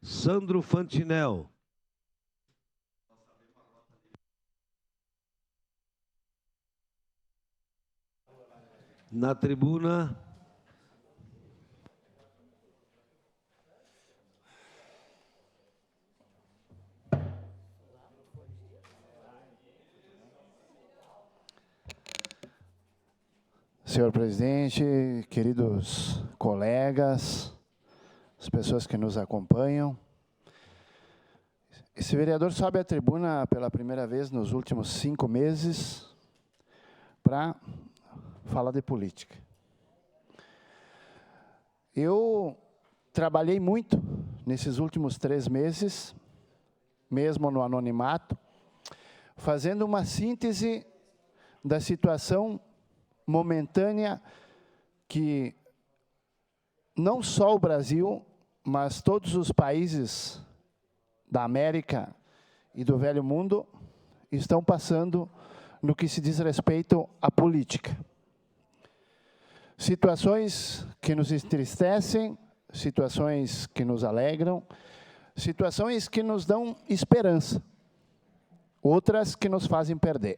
Sandro Fantinel. Na tribuna. Senhor presidente, queridos colegas, as pessoas que nos acompanham. Esse vereador sobe à tribuna pela primeira vez nos últimos 5 meses para falar de política. Eu trabalhei muito nesses últimos 3 meses, mesmo no anonimato, fazendo uma síntese da situação momentânea que não só o Brasil, mas todos os países da América e do Velho Mundo estão passando no que se diz respeito à política. Situações que nos entristecem, situações que nos alegram, situações que nos dão esperança, outras que nos fazem perder.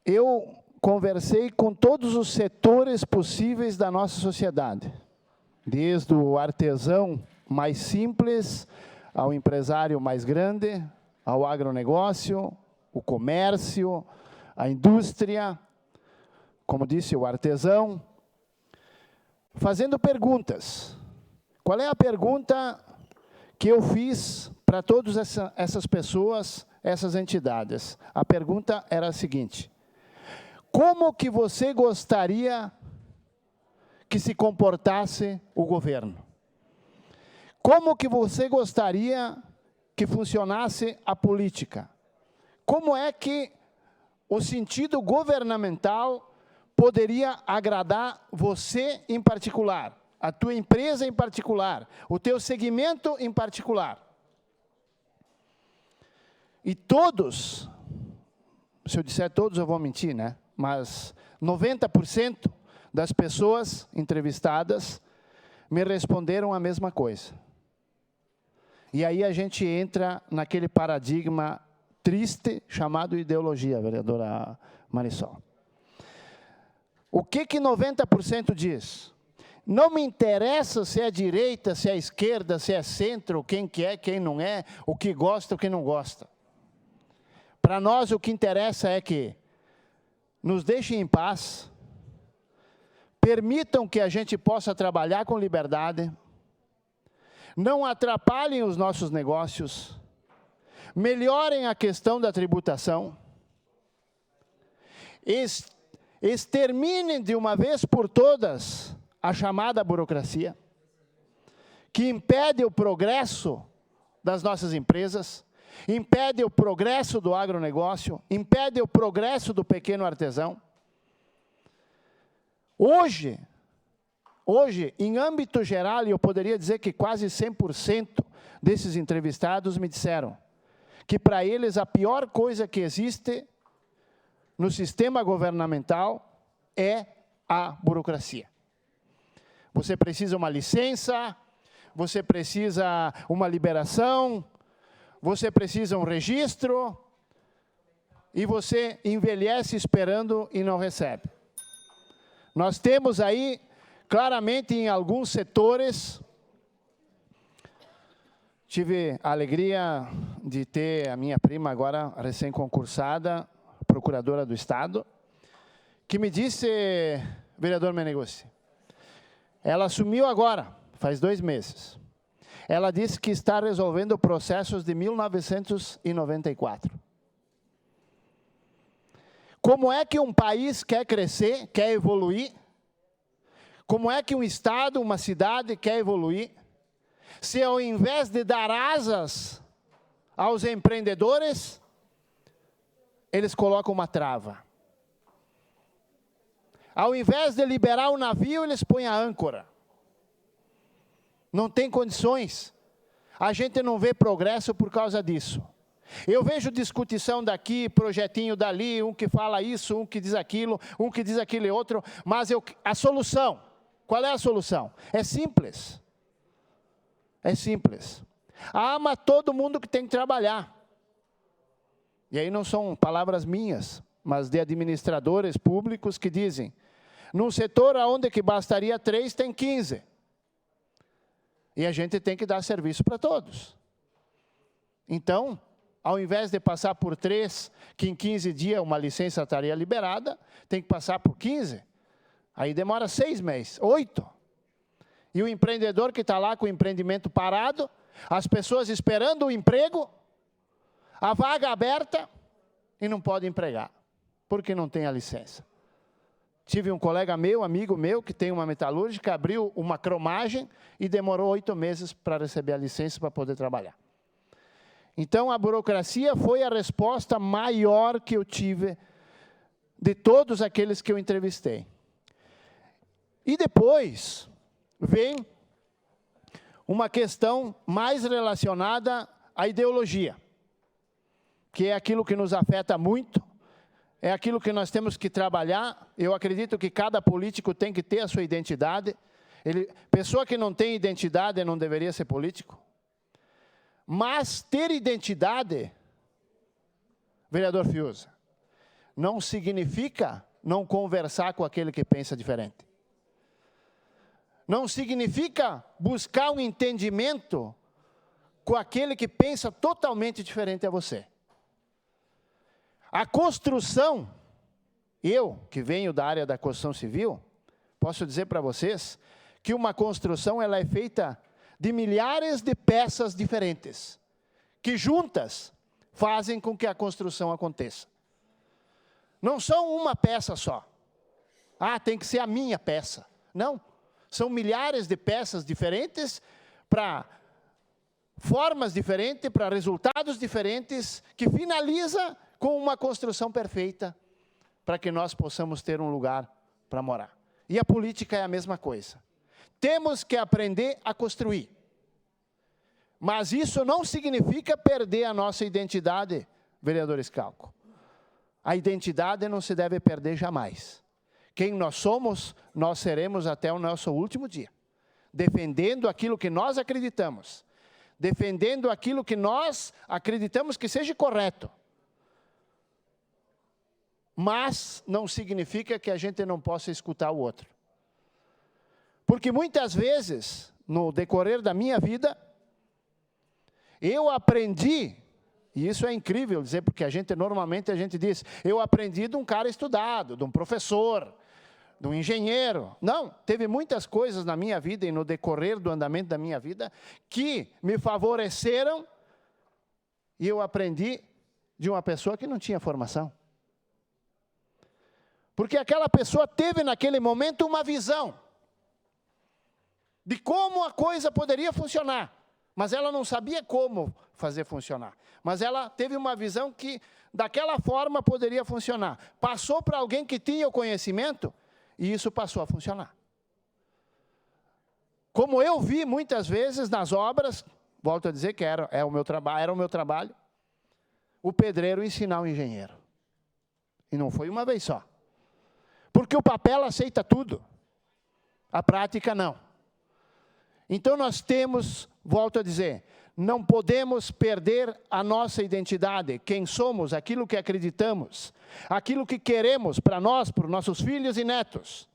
Eu conversei com todos os setores possíveis da nossa sociedade, desde o artesão mais simples, ao empresário mais grande, ao agronegócio, o comércio, a indústria, como disse, o artesão, fazendo perguntas. Qual é a pergunta que eu fiz para todas essas pessoas, essas entidades? A pergunta era a seguinte: como que você gostaria que se comportasse o governo? Como que você gostaria que funcionasse a política? Como é que o sentido governamental poderia agradar você em particular, a tua empresa em particular, o teu segmento em particular? E todos, se eu disser todos eu vou mentir, né? Mas 90% das pessoas entrevistadas me responderam a mesma coisa. E aí a gente entra naquele paradigma triste chamado ideologia, vereadora Marisol. O que 90% diz? Não me interessa se é direita, se é esquerda, se é centro, quem que é, quem não é, o que gosta, o que não gosta. Para nós o que interessa é que nos deixem em paz, permitam que a gente possa trabalhar com liberdade, não atrapalhem os nossos negócios, melhorem a questão da tributação, exterminem de uma vez por todas a chamada burocracia, que impede o progresso das nossas empresas, impede o progresso do agronegócio, impede o progresso do pequeno artesão. Hoje, em âmbito geral, eu poderia dizer que quase 100% desses entrevistados me disseram que para eles a pior coisa que existe no sistema governamental é a burocracia. Você precisa uma licença, você precisa uma liberação, você precisa um registro, e você envelhece esperando e não recebe. Nós temos aí, claramente, em alguns setores, tive a alegria de ter a minha prima agora, recém-concursada, procuradora do Estado, que me disse, vereador Meneguzzi, ela assumiu agora, faz 2 meses. Ela disse que está resolvendo processos de 1994. Como é que um país quer crescer, quer evoluir? Como é que um estado, uma cidade quer evoluir? Se ao invés de dar asas aos empreendedores, eles colocam uma trava. Ao invés de liberar o navio, eles põem a âncora. Não tem condições. A gente não vê progresso por causa disso. Eu vejo discussão daqui, projetinho dali, um que fala isso, um que diz aquilo, um que diz aquilo e outro, mas a solução, qual é a solução? É simples. É simples. Ah, mas todo mundo que tem que trabalhar. E aí não são palavras minhas, mas de administradores públicos que dizem, num setor onde que bastaria 3, tem 15. E a gente tem que dar serviço para todos. Então, ao invés de passar por 3, que em 15 dias uma licença estaria liberada, tem que passar por 15. Aí demora 6 meses, 8. E o empreendedor que está lá com o empreendimento parado, as pessoas esperando o emprego, a vaga aberta, e não pode empregar, porque não tem a licença. Tive um colega meu, amigo meu, que tem uma metalúrgica, abriu uma cromagem e demorou 8 meses para receber a licença para poder trabalhar. Então, a burocracia foi a resposta maior que eu tive de todos aqueles que eu entrevistei. E depois vem uma questão mais relacionada à ideologia, que é aquilo que nos afeta muito, é aquilo que nós temos que trabalhar. Eu acredito que cada político tem que ter a sua identidade. Pessoa que não tem identidade não deveria ser político. Mas ter identidade, vereador Fiuza, não significa não conversar com aquele que pensa diferente. Não significa buscar um entendimento com aquele que pensa totalmente diferente a você. A construção, eu que venho da área da construção civil, posso dizer para vocês que uma construção ela é feita de milhares de peças diferentes, que juntas fazem com que a construção aconteça. Não são uma peça só. Ah, tem que ser a minha peça. Não, são milhares de peças diferentes para formas diferentes, para resultados diferentes, que finaliza com uma construção perfeita, para que nós possamos ter um lugar para morar. E a política é a mesma coisa. Temos que aprender a construir. Mas isso não significa perder a nossa identidade, vereador Schalco. A identidade não se deve perder jamais. Quem nós somos, nós seremos até o nosso último dia. Defendendo aquilo que nós acreditamos. Defendendo aquilo que nós acreditamos que seja correto. Mas não significa que a gente não possa escutar o outro. Porque muitas vezes, no decorrer da minha vida, eu aprendi, e isso é incrível dizer, porque normalmente a gente diz, eu aprendi de um cara estudado, de um professor, de um engenheiro. Não, teve muitas coisas na minha vida e no decorrer do andamento da minha vida que me favoreceram e eu aprendi de uma pessoa que não tinha formação. Porque aquela pessoa teve naquele momento uma visão de como a coisa poderia funcionar, mas ela não sabia como fazer funcionar. Mas ela teve uma visão que daquela forma poderia funcionar. Passou para alguém que tinha o conhecimento e isso passou a funcionar. Como eu vi muitas vezes nas obras, volto a dizer que era o meu trabalho, o pedreiro ensinar o engenheiro. E não foi uma vez só. Porque o papel aceita tudo, a prática não. Então nós temos, volto a dizer, não podemos perder a nossa identidade, quem somos, aquilo que acreditamos, aquilo que queremos para nós, para os nossos filhos e netos.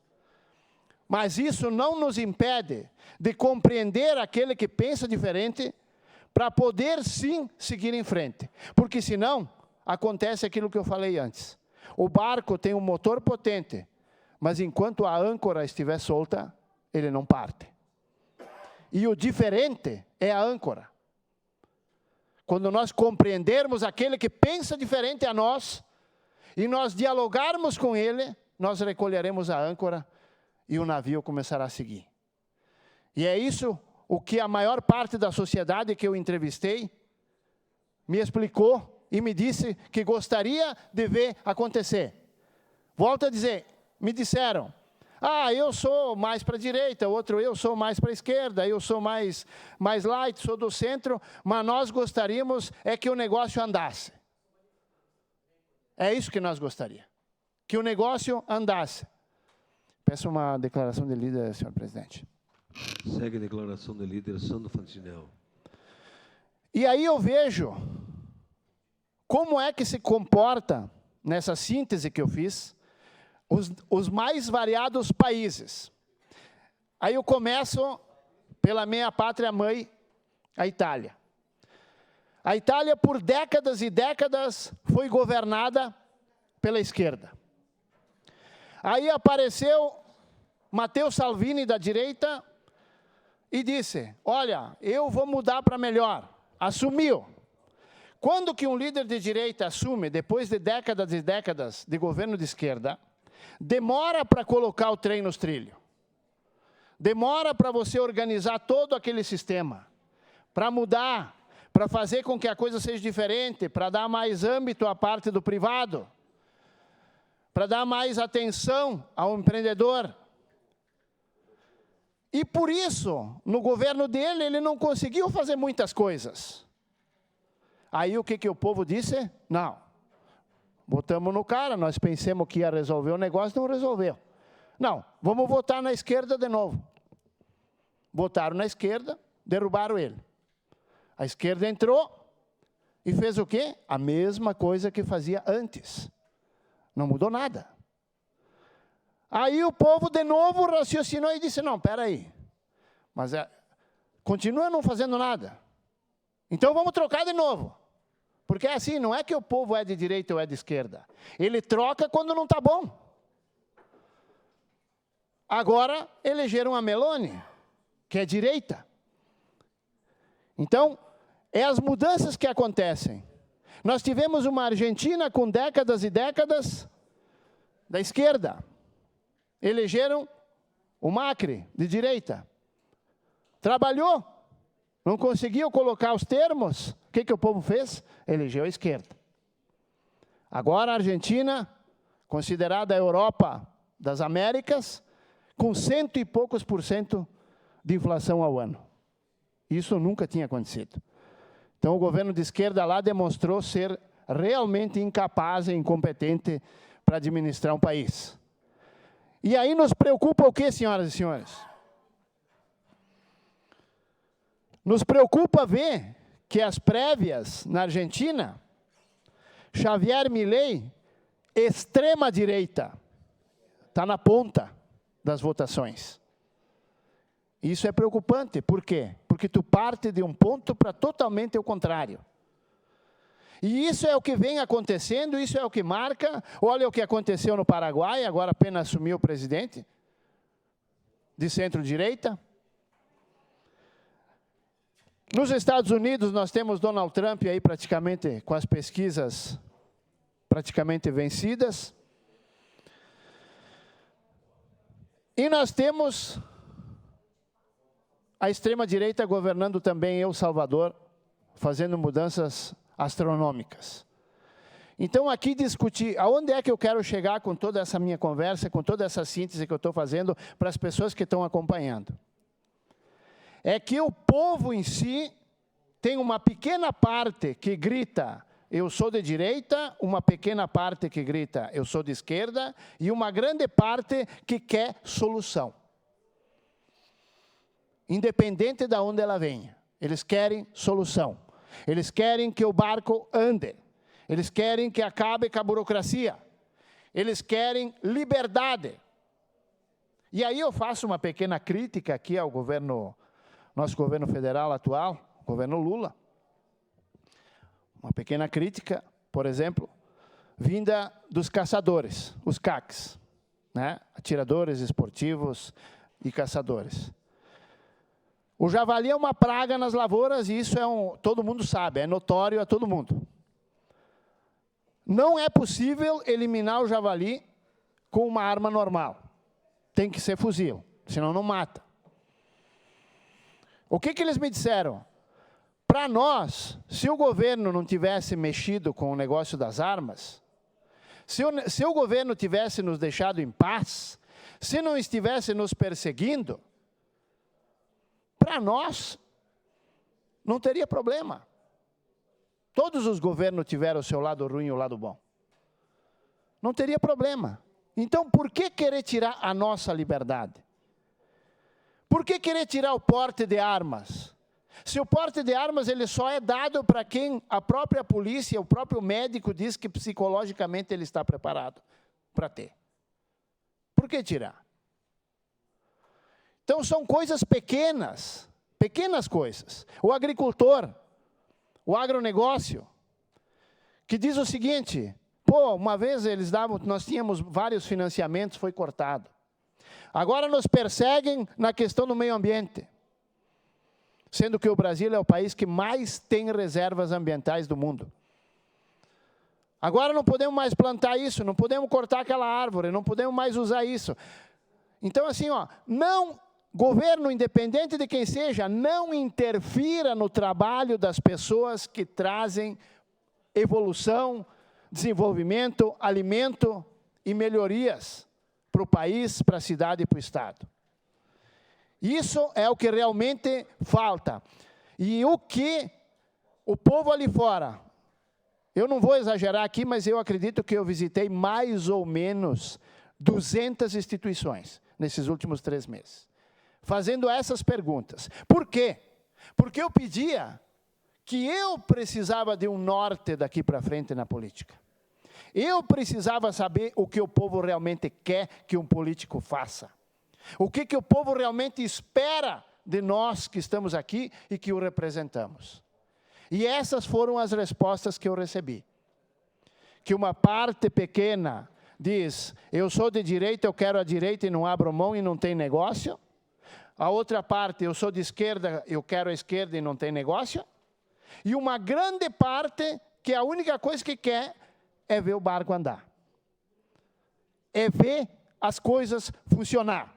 Mas isso não nos impede de compreender aquele que pensa diferente, para poder sim seguir em frente. Porque senão, acontece aquilo que eu falei antes. O barco tem um motor potente, mas enquanto a âncora estiver solta, ele não parte. E o diferente é a âncora. Quando nós compreendermos aquele que pensa diferente a nós, e nós dialogarmos com ele, nós recolheremos a âncora e o navio começará a seguir. E é isso o que a maior parte da sociedade que eu entrevistei me explicou e me disse que gostaria de ver acontecer. Volto a dizer, me disseram, eu sou mais para a direita, outro eu sou mais para a esquerda, eu sou mais light, sou do centro, mas nós gostaríamos que o negócio andasse. É isso que nós gostaríamos, que o negócio andasse. Peço uma declaração de líder, senhor presidente. Segue a declaração do líder Sandro Fantinel. E aí eu vejo como é que se comporta, nessa síntese que eu fiz, os mais variados países. Aí eu começo pela minha pátria mãe, a Itália. A Itália, por décadas e décadas, foi governada pela esquerda. Aí apareceu Matteo Salvini, da direita, e disse, olha, eu vou mudar para melhor. Assumiu. Quando que um líder de direita assume, depois de décadas e décadas de governo de esquerda, demora para colocar o trem nos trilhos. Demora para você organizar todo aquele sistema, para mudar, para fazer com que a coisa seja diferente, para dar mais âmbito à parte do privado, para dar mais atenção ao empreendedor. E por isso, no governo dele, ele não conseguiu fazer muitas coisas. Aí o que o povo disse? Não, botamos no cara, nós pensamos que ia resolver o negócio, não resolveu. Não, vamos votar na esquerda de novo. Votaram na esquerda, derrubaram ele. A esquerda entrou e fez o quê? A mesma coisa que fazia antes. Não mudou nada. Aí o povo de novo raciocinou e disse, não, espera aí, mas continua não fazendo nada. Então vamos trocar de novo. Porque é assim, não é que o povo é de direita ou é de esquerda. Ele troca quando não está bom. Agora elegeram a Meloni, que é direita. Então, é as mudanças que acontecem. Nós tivemos uma Argentina com décadas e décadas da esquerda. Elegeram o Macri, de direita. Trabalhou, não conseguiu colocar os termos. O que o povo fez? Elegeu a esquerda. Agora a Argentina, considerada a Europa das Américas, com 100 e poucos % de inflação ao ano. Isso nunca tinha acontecido. Então o governo de esquerda lá demonstrou ser realmente incapaz e incompetente para administrar um país. E aí nos preocupa o quê, senhoras e senhores? Nos preocupa ver que as prévias na Argentina, Javier Milei, extrema-direita, está na ponta das votações. Isso é preocupante. Por quê? Porque tu parte de um ponto para totalmente o contrário. E isso é o que vem acontecendo, isso é o que marca. Olha o que aconteceu no Paraguai, agora apenas assumiu o presidente, de centro-direita. Nos Estados Unidos, nós temos Donald Trump aí praticamente com as pesquisas praticamente vencidas. E nós temos a extrema-direita governando também El Salvador, fazendo mudanças astronômicas. Então, aqui discutir, aonde é que eu quero chegar com toda essa minha conversa, com toda essa síntese que eu estou fazendo para as pessoas que estão acompanhando. É que o povo em si tem uma pequena parte que grita, eu sou de direita, uma pequena parte que grita, eu sou de esquerda, e uma grande parte que quer solução. Independente de onde ela venha, eles querem solução. Eles querem que o barco ande. Eles querem que acabe com a burocracia. Eles querem liberdade. E aí eu faço uma pequena crítica aqui ao governo, nosso governo federal atual, o governo Lula. Uma pequena crítica, por exemplo, vinda dos caçadores, os CACs, né? Atiradores esportivos e caçadores. O javali é uma praga nas lavouras e isso todo mundo sabe, é notório a todo mundo. Não é possível eliminar o javali com uma arma normal. Tem que ser fuzil, senão não mata. O que eles me disseram? Para nós, se o governo não tivesse mexido com o negócio das armas, se o governo tivesse nos deixado em paz, se não estivesse nos perseguindo, para nós, não teria problema. Todos os governos tiveram o seu lado ruim e o lado bom. Não teria problema. Então, por que querer tirar a nossa liberdade? Por que querer tirar o porte de armas? Se o porte de armas ele só é dado para quem a própria polícia, o próprio médico diz que psicologicamente ele está preparado para ter. Por que tirar? Então são coisas pequenas, pequenas coisas. O agricultor, o agronegócio, que diz o seguinte, pô, uma vez nós tínhamos vários financiamentos, foi cortado. Agora nos perseguem na questão do meio ambiente. Sendo que o Brasil é o país que mais tem reservas ambientais do mundo. Agora não podemos mais plantar isso, não podemos cortar aquela árvore, não podemos mais usar isso. Então assim, ó, governo independente de quem seja, não interfira no trabalho das pessoas que trazem evolução, desenvolvimento, alimento e melhorias para o país, para a cidade e para o estado. Isso é o que realmente falta. E o que o povo ali fora, eu não vou exagerar aqui, mas eu acredito que eu visitei mais ou menos 200 instituições nesses últimos 3 meses, fazendo essas perguntas. Por quê? Porque eu pedia que eu precisava de um norte daqui para frente na política. Eu precisava saber o que o povo realmente quer que um político faça. O que o povo realmente espera de nós que estamos aqui e que o representamos. E essas foram as respostas que eu recebi. Que uma parte pequena diz, eu sou de direita, eu quero a direita e não abro mão e não tem negócio. A outra parte, eu sou de esquerda, eu quero a esquerda e não tem negócio. E uma grande parte que a única coisa que quer é ver o barco andar. É ver as coisas funcionar.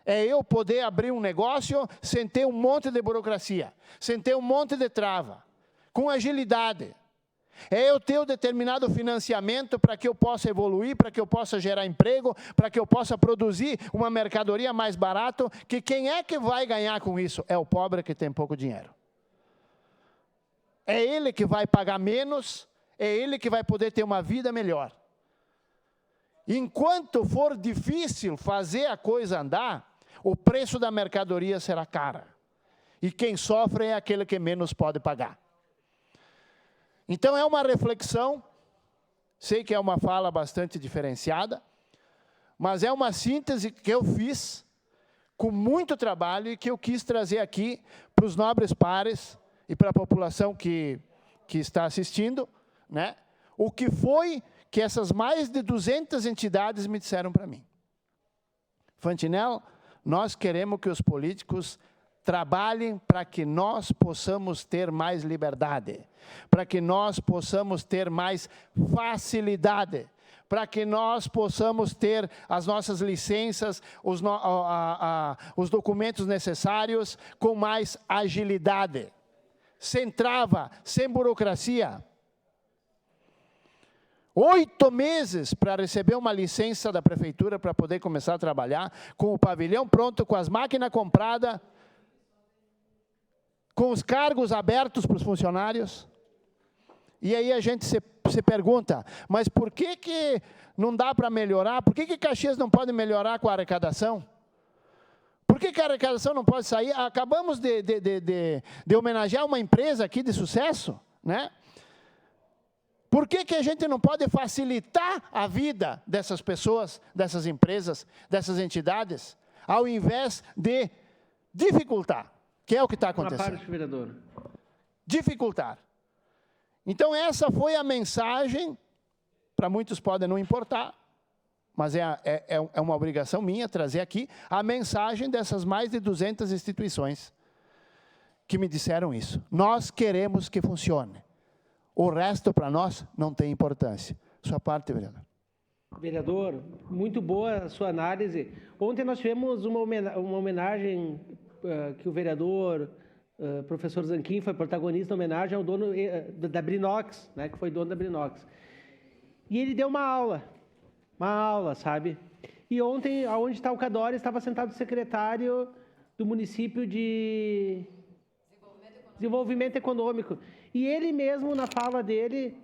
É eu poder abrir um negócio sem ter um monte de burocracia, sem ter um monte de trava, com agilidade. É eu ter um determinado financiamento para que eu possa evoluir, para que eu possa gerar emprego, para que eu possa produzir uma mercadoria mais barato, que quem é que vai ganhar com isso? É o pobre que tem pouco dinheiro. É ele que vai pagar menos, é ele que vai poder ter uma vida melhor. Enquanto for difícil fazer a coisa andar, o preço da mercadoria será cara. E quem sofre é aquele que menos pode pagar. Então é uma reflexão, sei que é uma fala bastante diferenciada, mas é uma síntese que eu fiz com muito trabalho e que eu quis trazer aqui para os nobres pares e para a população que está assistindo, né? O que foi que essas mais de 200 entidades me disseram para mim. Fantinel, nós queremos que os políticos trabalhem para que nós possamos ter mais liberdade, para que nós possamos ter mais facilidade, para que nós possamos ter as nossas licenças, os documentos necessários com mais agilidade, sem trava, sem burocracia. 8 meses para receber uma licença da prefeitura para poder começar a trabalhar, com o pavilhão pronto, com as máquinas compradas, com os cargos abertos para os funcionários. E aí a gente se pergunta, mas por que não dá para melhorar? Por que Caxias não pode melhorar com a arrecadação? Por que a arrecadação não pode sair? Acabamos de homenagear uma empresa aqui de sucesso, né? Por que a gente não pode facilitar a vida dessas pessoas, dessas empresas, dessas entidades, ao invés de dificultar, que é o que está acontecendo? Uma parte, vereador. Dificultar. Então essa foi a mensagem, para muitos pode não importar, mas é uma obrigação minha trazer aqui a mensagem dessas mais de 200 instituições que me disseram isso. Nós queremos que funcione. O resto, para nós, não tem importância. Sua parte, vereador. Vereador, muito boa a sua análise. Ontem nós tivemos uma homenagem que o vereador, professor Zanquim, foi protagonista, homenagem ao dono da Brinox, né, que foi dono da Brinox. E ele deu uma aula, sabe? E ontem, onde está o Cadore, estava sentado o secretário do município de Desenvolvimento Econômico. E ele mesmo, na fala dele,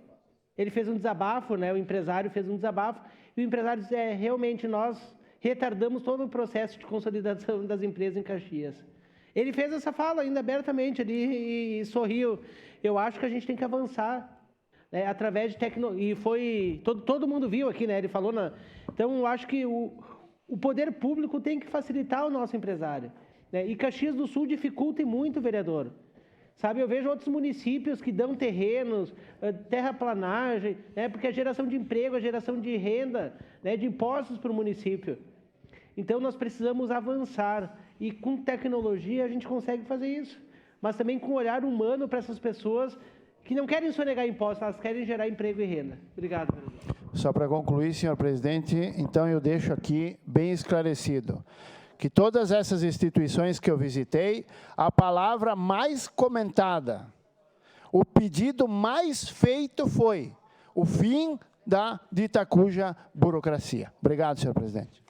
ele fez um desabafo, né? O empresário fez um desabafo, e o empresário disse, realmente nós retardamos todo o processo de consolidação das empresas em Caxias. Ele fez essa fala ainda abertamente ali e sorriu. Eu acho que a gente tem que avançar, né, através de tecnologia. E foi... Todo mundo viu aqui, né? Ele falou... Então, eu acho que o poder público tem que facilitar o nosso empresário, né? E Caxias do Sul dificulta muito, vereador. Sabe, eu vejo outros municípios que dão terrenos, terraplanagem, né? Porque a geração de emprego, a geração de renda, né? De impostos para o município. Então, nós precisamos avançar. E com tecnologia a gente consegue fazer isso. Mas também com um olhar humano para essas pessoas que não querem sonegar impostos, elas querem gerar emprego e renda. Obrigado, vereador. Só para concluir, senhor presidente, então eu deixo aqui bem esclarecido que todas essas instituições que eu visitei, a palavra mais comentada, o pedido mais feito foi o fim da dita cuja burocracia. Obrigado, senhor presidente.